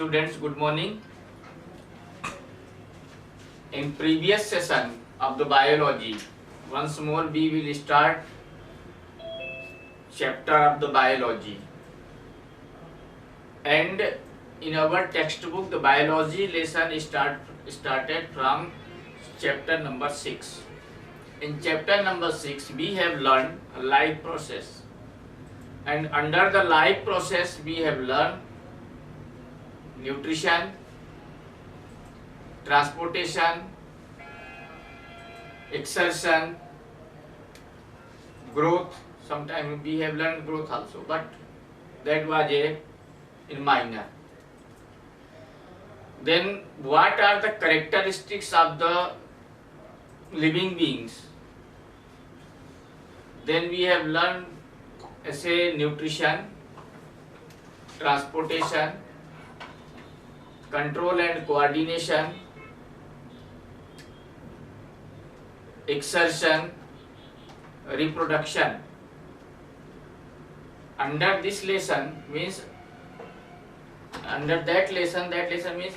students, good morning. In previous session of the biology, once more we will start chapter of the biology, and in our textbook the biology lesson started from chapter number 6. In chapter number 6 we have learned a life process, and under the life process we have learned nutrition, transportation, exertion, growth. Sometimes we have learned growth also, but that was in minor. Then what are the characteristics of the living beings? Then we have learned say nutrition, transportation, control and coordination, exertion, reproduction. Under this lesson means under that lesson means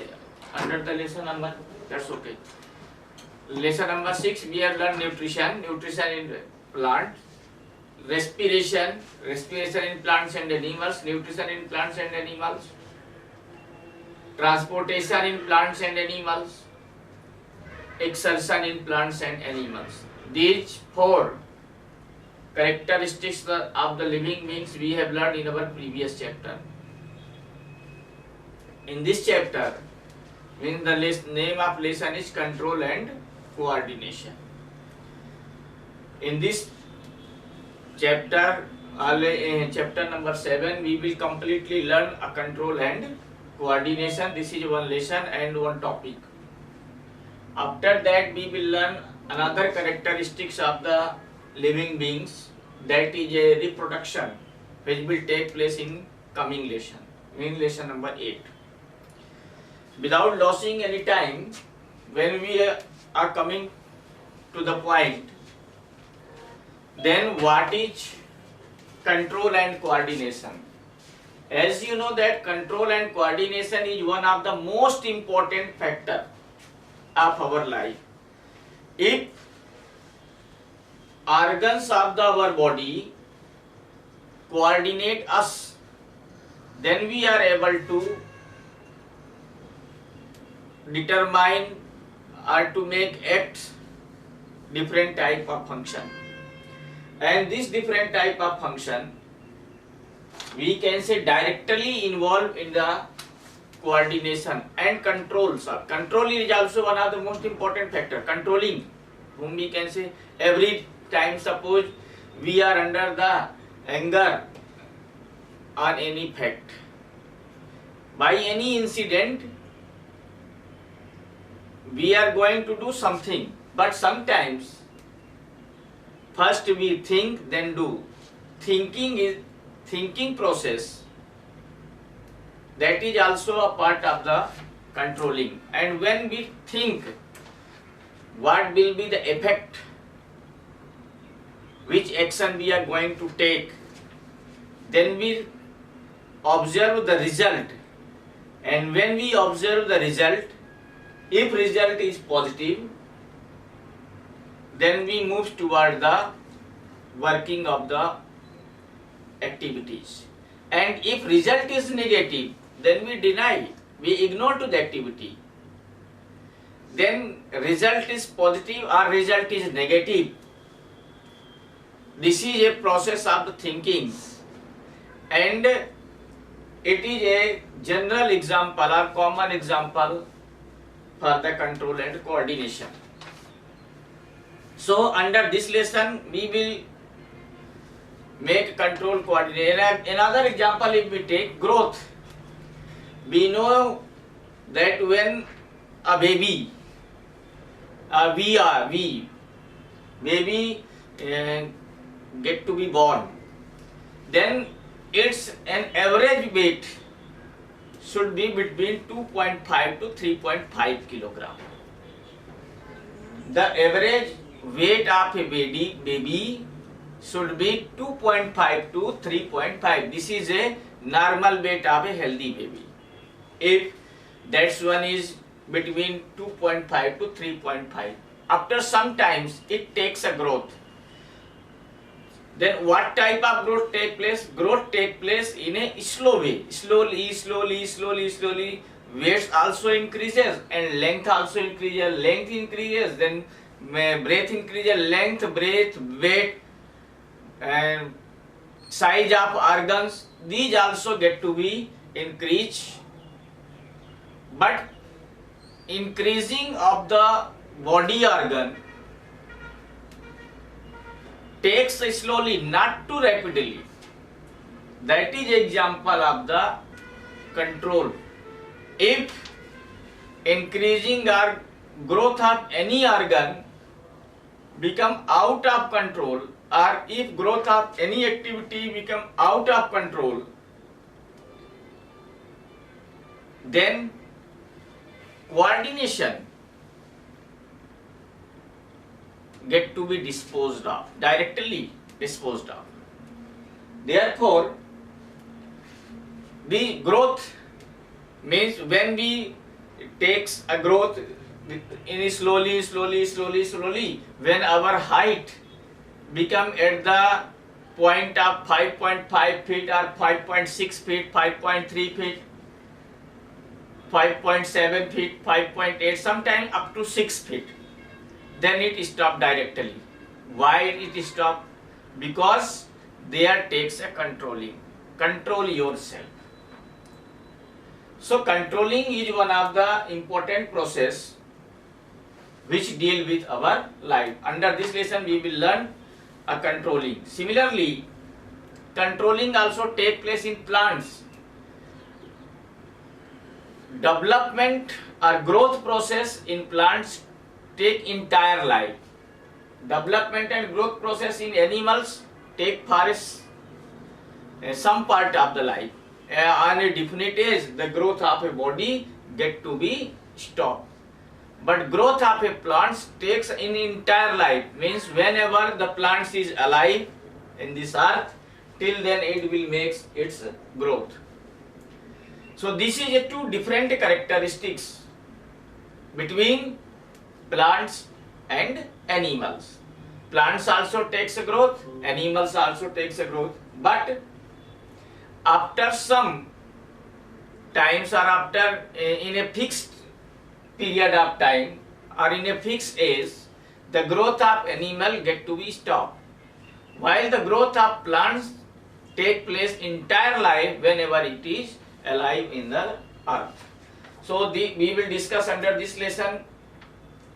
under the lesson number, that's okay. Lesson number 6 we have learned nutrition in plants, respiration in plants and animals, nutrition in plants and animals, transportation in plants and animals, exertion in plants and animals. These 4 characteristics of the living beings we have learned in our previous chapter. In this chapter, means the name of lesson is control and coordination. In this chapter, chapter number 7, we will completely learn a control and coordination. This is one lesson and one topic. After that we will learn another characteristics of the living beings, that is a reproduction, which will take place in coming lesson, in lesson number 8. Without losing any time, when we are coming to the point, then what is control and coordination? As you know that control and coordination is one of the most important factor of our life. If organs of our body coordinate us, then we are able to determine or to make acts different type of function, and this different type of function we can say directly involved in the coordination and control. Control is also one of the most important factor. Controlling, whom we can say every time suppose we are under the anger or any fact, by any incident we are going to do something, but sometimes first we think then do. Thinking process, that is also a part of the controlling. And when we think what will be the effect, which action we are going to take, then we observe the result, and when we observe the result, if result is positive, then we move toward the working of the activities, and if result is negative, then we deny, we ignore to the activity. Then result is positive or result is negative. This is a process of the thinking, and it is a general example or common example for the control and coordination. So under this lesson we will make control coordination. Another example, if we take growth, we know that when a baby baby get to be born, then its an average weight should be between 2.5 to 3.5 kilogram. The average weight of a baby should be 2.5 to 3.5. This is a normal weight of a healthy baby. If That's one is between 2.5 to 3.5. After some times it takes a growth. Then what type of growth take place? Growth take place in a slow way. Slowly. Weight also increases and length also increases. Length increases, then breadth increases. Length, breadth, weight, and size of organs, these also get to be increased. But increasing of the body organ takes slowly, not too rapidly. That is example of the control. If increasing or growth of any organ become out of control, or if growth of any activity become out of control, then coordination get to be disposed of, directly disposed of. Therefore, the growth means when we takes a growth in slowly, when our height become at the point of 5.5 feet or 5.6 feet, 5.3 feet, 5.7 feet, 5.8, sometimes up to 6 feet, then it stop directly. Why it stop? Because there takes a controlling. Control yourself. So controlling is one of the important process which deal with our life. Under this lesson we will learn a controlling. Similarly, controlling also take place in plants. Development or growth process in plants take entire life. Development and growth process in animals take for some part of the life. On a definite age, the growth of a body get to be stopped. But growth of a plant takes in entire life, means whenever the plant is alive in this earth, till then it will make its growth. So this is a two different characteristics between plants and animals. Plants also takes a growth, animals also takes a growth, but after some times or after in a fixed period of time or in a fixed age, the growth of animal get to be stopped, while the growth of plants take place entire life whenever it is alive in the earth. So we will discuss under this lesson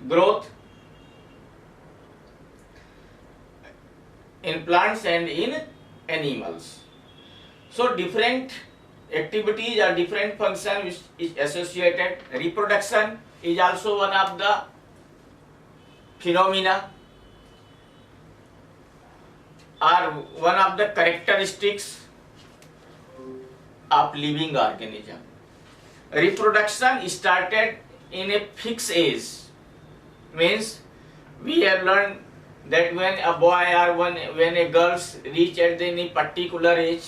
growth in plants and in animals. So different activities or different function which is associated. Reproduction is also one of the phenomena or one of the characteristics of living organism. Reproduction started in a fixed age, means we have learned that when a boy or when a girl reach at any particular age,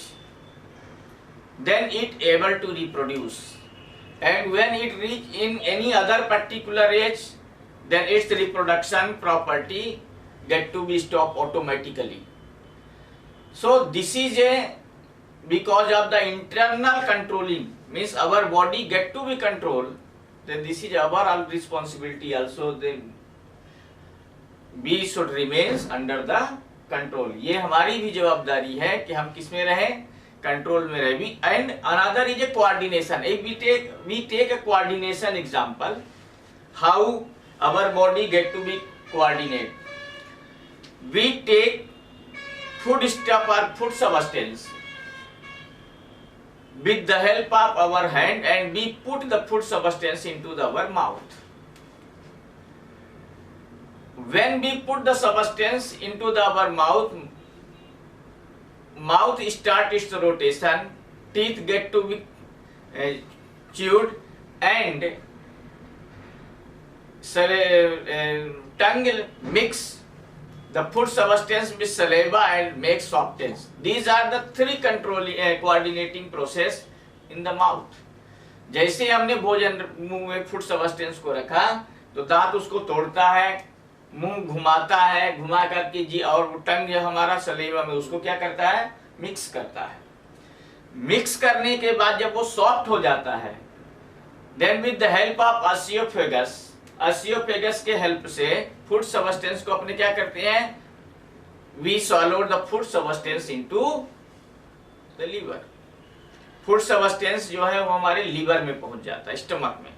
then it able to reproduce, and when it reach in any other particular age, then its reproduction property get to be stopped automatically. So this is a because of the internal controlling, means our body get to be controlled, then this is our responsibility also, then we should remain under the control. ये हमारी भी जवाबदारी है कि हम किस में रहें, कंट्रोल में रहे भी. And another is a coordination. If we take a coordination example, how our body get to be coordinate. We take food stuff or food substance with the help of our hand, and we put the food substance into our mouth. When we put the substance into our mouth start its rotation, teeth get to be chewed, and tongue mix the food substance with saliva and make softness. These are the three controlling coordinating process in the mouth. जैसे हमने भोजन मुंह में food substance को रखा तो दांत उसको तोड़ता है, मुंह घुमाता है, घुमा करके जी और टंग हमारा सलेवा में उसको क्या करता है, मिक्स करता है। मिक्स करने के बाद जब वो सॉफ्ट हो जाता है, then with the help of oesophagus, oesophagus के हेल्प से फूड सब्सटेंस को अपने क्या करते हैं, we swallow the food substance into the liver. Food substance जो है वो हमारे लीवर में पहुंच जाता है, स्टमक में।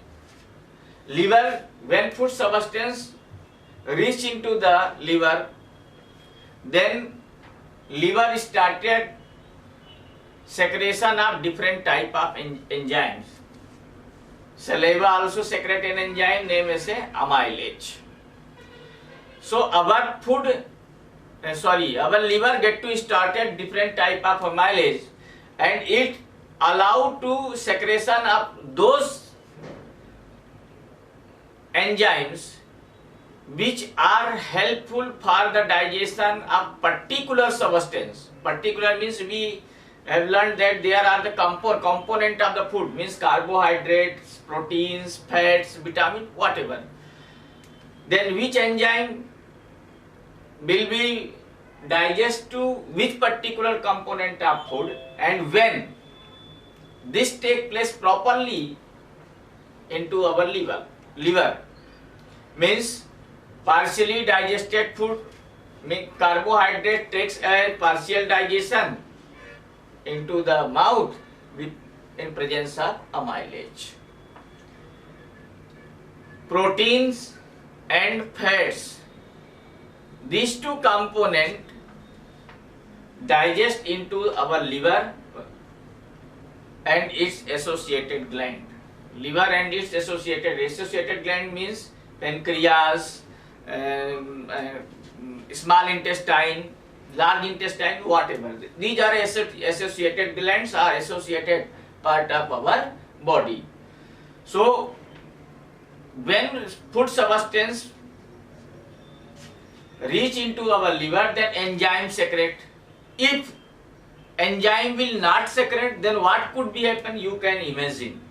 Liver, when food substance reach into the liver, then liver started secretion of different type of enzymes. Saliva also secrete an enzyme name as a amylase. So our our liver get to started different type of amylase, and it allow to secretion of those enzymes which are helpful for the digestion of particular substance. Particular means we have learned that there are the component of the food, means carbohydrates, proteins, fats, vitamin, whatever. Then which enzyme will be digest to which particular component of food, and when this take place properly into our liver means partially digested food, carbohydrate takes a partial digestion into the mouth with in presence of amylase. Proteins and fats, these two components digest into our liver and its associated gland. Liver and its associated gland means pancreas, small intestine, large intestine, whatever. These are associated glands, are associated part of our body. So when food substance reach into our liver, then enzyme secrete. If enzyme will not secrete, then what could be happen, you can imagine.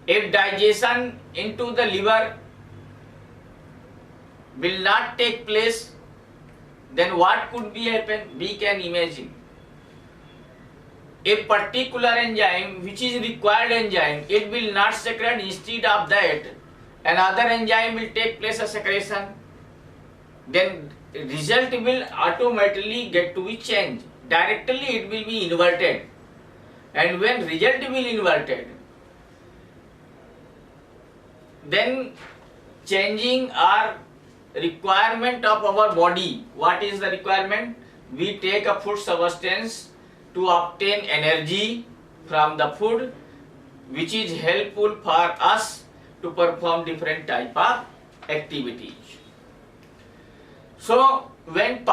If digestion into the liver will not take place, then what could be happen, we can imagine. A particular enzyme which is required enzyme, it will not secrete, instead of that another enzyme will take place a secretion, then result will automatically get to be changed. Directly it will be inverted, and when result will inverted, then changing our requirement of our body. What is the requirement? We take a food substance to obtain energy from the food, which is helpful for us to perform different type of activities. So when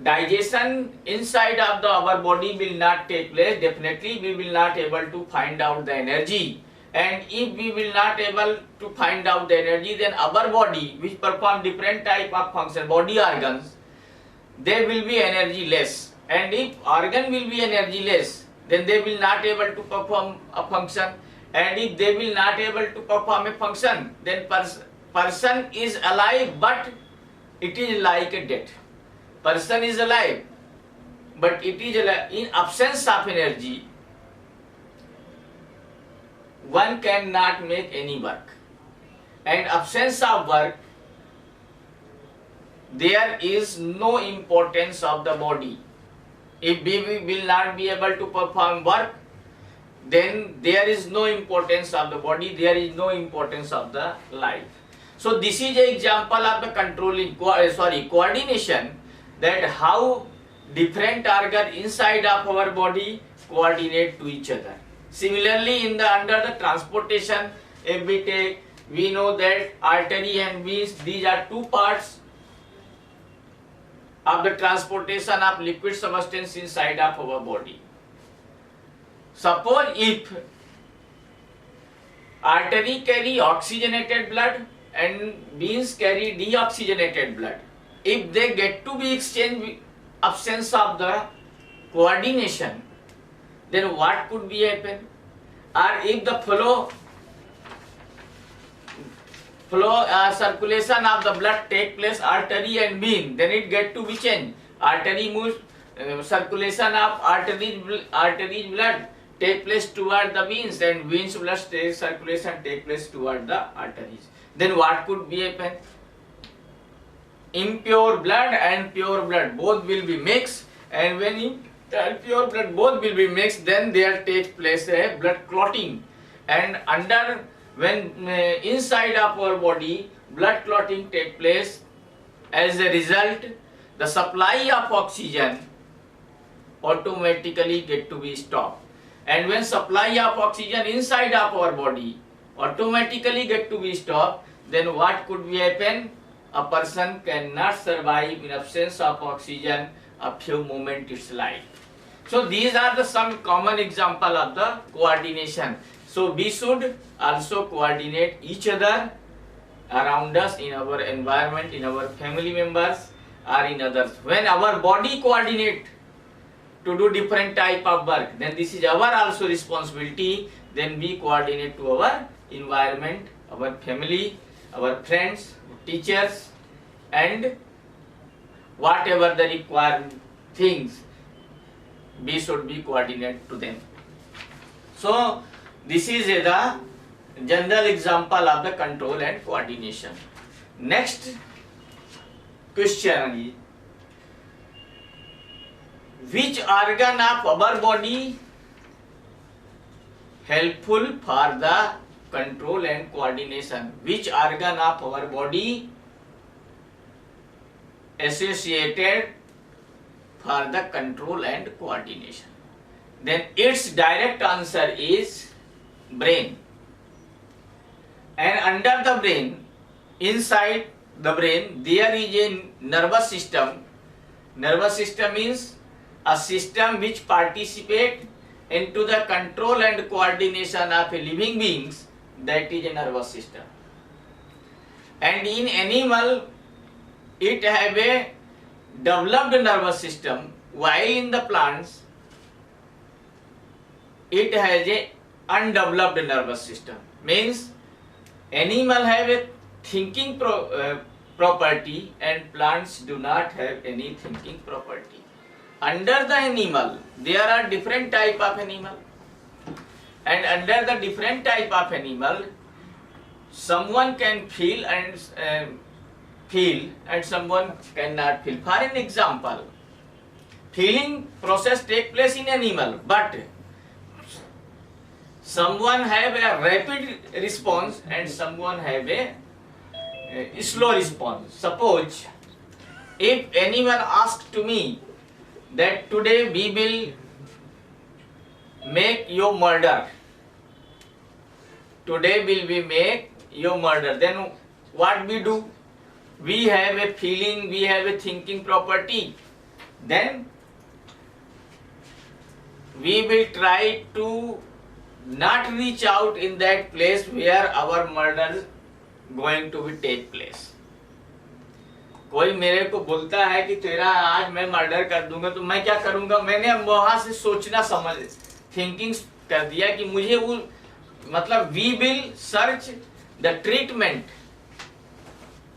digestion inside of our body will not take place, definitely we will not able to find out the energy. And if we will not able to find out the energy, then our body, which perform different type of function, body organs, they will be energy less. And if organ will be energy less, then they will not able to perform a function. And if they will not able to perform a function, then person is alive, but it is like a dead. Person is alive, but it is alive. In absence of energy, one cannot make any work, and absence of work, there is no importance of the body. If we will not be able to perform work, then there is no importance of the body, there is no importance of the life. So this is an example of the coordination, that how different organ inside of our body coordinate to each other. Similarly, under the transportation, if we take, we know that artery and veins, these are two parts of the transportation of liquid substance inside of our body. Suppose if artery carry oxygenated blood and veins carry deoxygenated blood, if they get to be exchanged, absence of the coordination, then what could be happen? or if the circulation of the blood take place artery and vein, then it get to be changed. Artery moves, circulation of artery blood take place toward the veins, and veins blood circulation take place toward the arteries. Then what could be happen? Impure blood and pure blood both will be mixed, and when impure blood both will be mixed, then there takes place a blood clotting, and when inside of our body blood clotting take place, as a result the supply of oxygen automatically get to be stopped, and when supply of oxygen inside of our body automatically get to be stopped, then what could be happen? A person cannot survive in absence of oxygen a few moments its life. So these are the some common example of the coordination. So we should also coordinate each other around us, in our environment, in our family members or in others. When our body coordinate to do different type of work, then this is our also responsibility. Then we coordinate to our environment, our family, our friends, teachers, and whatever the required things, we should be coordinate to them. So this is the general example of the control and coordination. Next question is, which organ of our body helpful for the control and coordination? Which organ of our body associated for the control and coordination? Then its direct answer is brain. And under the brain, inside the brain, there is a nervous system. Nervous system means a system which participate into the control and coordination of a living beings. That is a nervous system. And in animal, it have a developed nervous system, while in the plants, it has a undeveloped nervous system. Means animal have a thinking property, and plants do not have any thinking property. Under the animal, there are different type of animal, and under the different type of animal, someone can feel and someone cannot feel. For an example, feeling process take place in animal, but someone have a rapid response and someone have a slow response. Suppose if anyone asks to me that today we will make your murder, today will we make your murder, then what we do? We have a feeling, we have a thinking property. Then we will try to not reach out in that place where our murder going to be take place. कोई मेरे को बोलता है कि तेरा आज मैं murder कर दूंगा, तो मैं क्या करूंगा? मैंने वहां से सोचना समझ थिंकिंग कर दिया कि मुझे वो मतलब we will search the treatment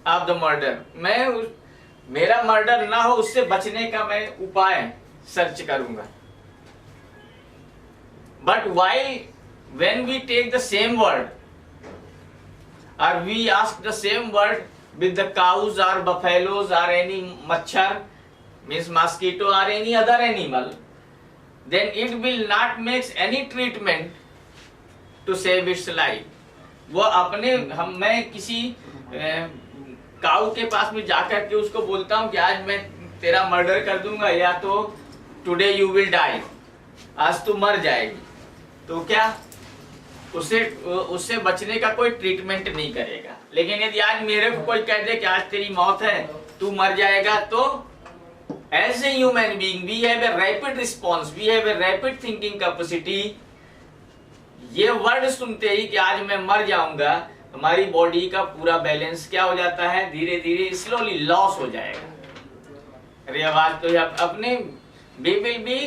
of the murder. मैं मेरा मर्डर ना हो उससे बचने का मैं उपाय सर्च करूंगा। But why when we take the same word or we ask the same word with the cows or buffaloes or any machhar, means mosquito or any other animal, then it will not make any treatment to save its life. वो अपने मैं किसी काऊ के पास में जाकर के उसको बोलता हूँ कि आज मैं तेरा मर्डर कर दूंगा, या तो टुडे यू विल डाई, आज तू मर जाएगी, तो क्या उससे बचने का कोई ट्रीटमेंट नहीं करेगा। लेकिन यदि आज मेरे को कोई कह दे कि आज तेरी मौत है, तू मर जाएगा, तो as a human being we have a rapid response, we have a rapid thinking capacity. ये वर्ड सुनते ही कि आज मैं मर जाऊंगा, हमारी बॉडी का पूरा बैलेंस क्या हो जाता है? धीरे धीरे स्लोली लॉस हो जाएगा। अरे आवाज तो अपने वी विल बी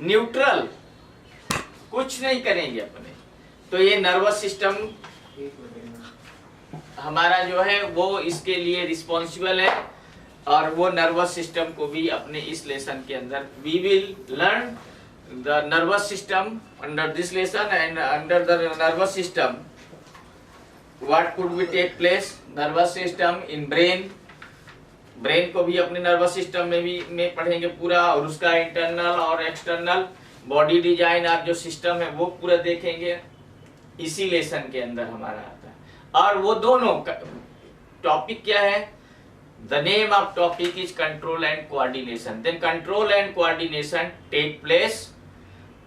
न्यूट्रल कुछ नहीं करेंगे अपने। तो ये नर्वस सिस्टम हमारा जो है वो इसके लिए रिस्पॉन्सिबल है, और वो नर्वस सिस्टम को भी अपने इस लेसन के अंदर we will learn the nervous system under this lesson, and under the nervous system what could be take place, nervous system in brain, brain को भी अपने नर्वस सिस्टम में पढ़ेंगे पूरा, और उसका इंटरनल और एक्सटर्नल बॉडी डिजाइन और जो सिस्टम है वो पूरा देखेंगे, इसी लेसन के अंदर हमारा आता है। और वो दोनों टॉपिक क्या है, the name of topic is control and coordination. Then control and coordination take place,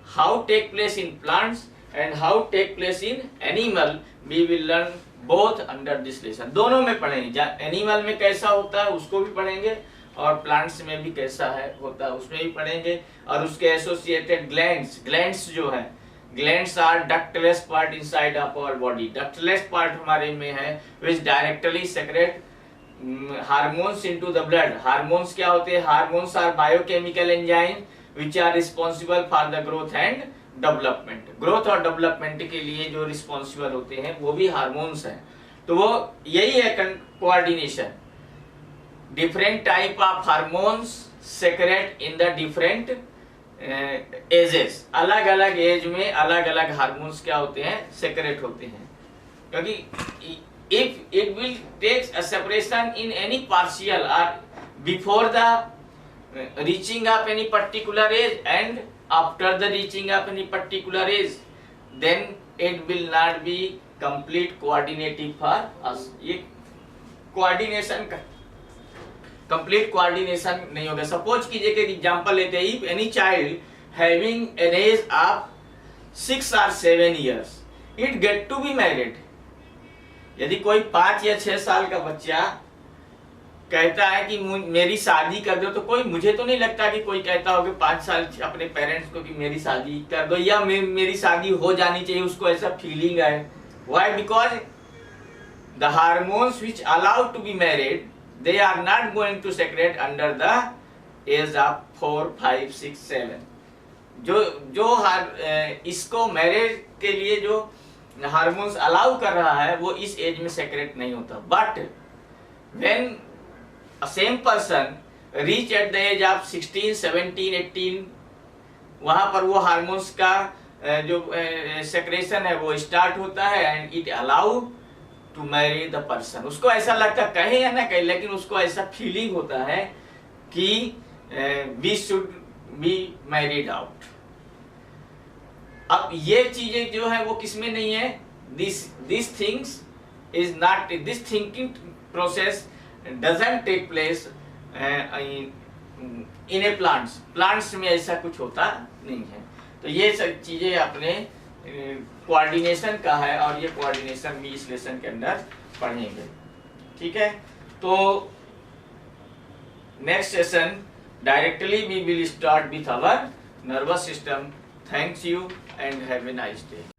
how take place in plants and how take place in animal, we will learn both under this lesson. दोनों में पढ़ेंगे, animal में कैसा होता है उसको भी पढ़ेंगे, और प्लांट्स में भी कैसा है होता है उसमें भी पढ़ेंगे, और उसके एसोसिएटेड ग्लैंड्स, ग्लैंड्स जो है, glands are ductless part inside of our body, ductless part हमारे में है which directly secrete hormones into the blood. Hormones क्या होते हैं, hormones are biochemical enzyme which are responsible for the growth and development. Growth और development के लिए जो रिस्पॉन्सिबल होते हैं वो भी हार्मोन्स हैं। तो वो यही है coordination, different type of hormones secrete in the different ages, अलग अलग एज में अलग अलग हार्मोन्स क्या होते हैं, सेक्रेट होते हैं। क्योंकि if it will takes a separation in any partial or before the reaching of any particular age and after the reaching of any particular age, then it will not be complete coordinative for us। ये coordination का complete coordination नहीं होगा। Suppose कीजिए कि example लेते हैं, if any child having an age of 6 or 7 years it get to be married। यदि कोई 5 या 6 साल का बच्चा कहता है कि मेरी शादी कर दो, तो कोई, मुझे तो नहीं लगता कि कोई कहता हो कि 5 साल अपने पेरेंट्स को कि मेरी शादी कर दो या मेरी शादी हो जानी चाहिए, उसको ऐसा फीलिंग है। Why? Because the hormones which allow to be married they are not going to secrete under the age of 4, 5, 6, 7। जो इसको मैरिज के लिए जो हार्मोन्स अलाउ कर रहा है वो इस एज में सेक्रेट नहीं होता। But when a same person reach at the age of 16, 17, 18, वहां पर वो हार्मोन्स का जो सेक्रेशन है वो स्टार्ट होता है, and it allow to marry the person. उसको ऐसा लगता, कहे या ना कहे, लेकिन उसको ऐसा फीलिंग होता है कि we should be married out. अब ये चीजें जो है वो किसमें नहीं है, this things is not, this thinking process doesn't take place in a plants. Plants में ऐसा कुछ होता नहीं है। तो ये सब चीजें अपने कोऑर्डिनेशन का है, और ये कोऑर्डिनेशन भी इस लेसन के अंदर पढ़ेंगे। ठीक है, तो next session directly we will start with our nervous system. Thanks you and have a nice day.